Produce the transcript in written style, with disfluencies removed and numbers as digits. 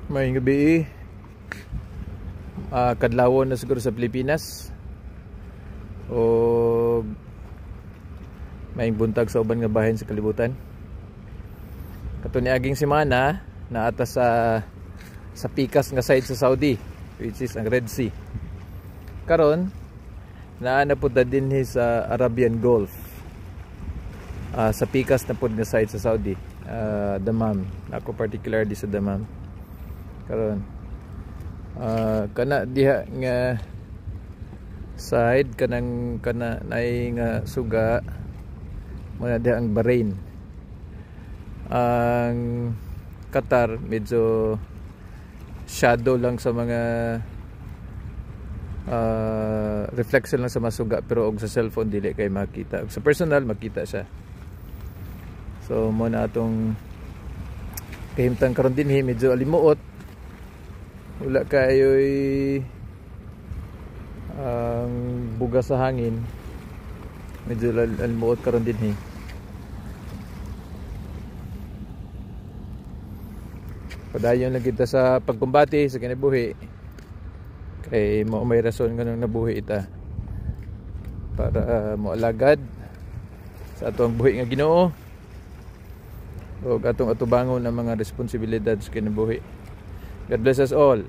May gabi, kadlawon na siguro sa Pilipinas o may buntag sa uban nga bahin sa kalibutan. Kato ni aging semana na ata sa pikas nga side sa Saudi, which is ang Red Sea. Karon naa na pud din sa Arabian Gulf, sa pikas na pud nga side sa Saudi, Dammam. Ako particularly sa Dammam karon. Kana diha nga side kana nay nga suga muna diha ang Bahrain. Ang Qatar medyo shadow lang sa mga reflection lang sa masuga, pero og sa cellphone dili kay makita. Sa personal makita siya. So muna atong kahimtang karon dinhi medyo alimuot. Wala kayo'y ang bugas sa hangin, medyo alimuot karon dinhi. Padayon lang kita sa pagkumbati sa kinabuhi, kay may rason nga nang nabuhi ita para moalagad sa atong buhi nga Ginoo o atong atubangon ang mga responsibilidad sa kinabuhi. God bless us all.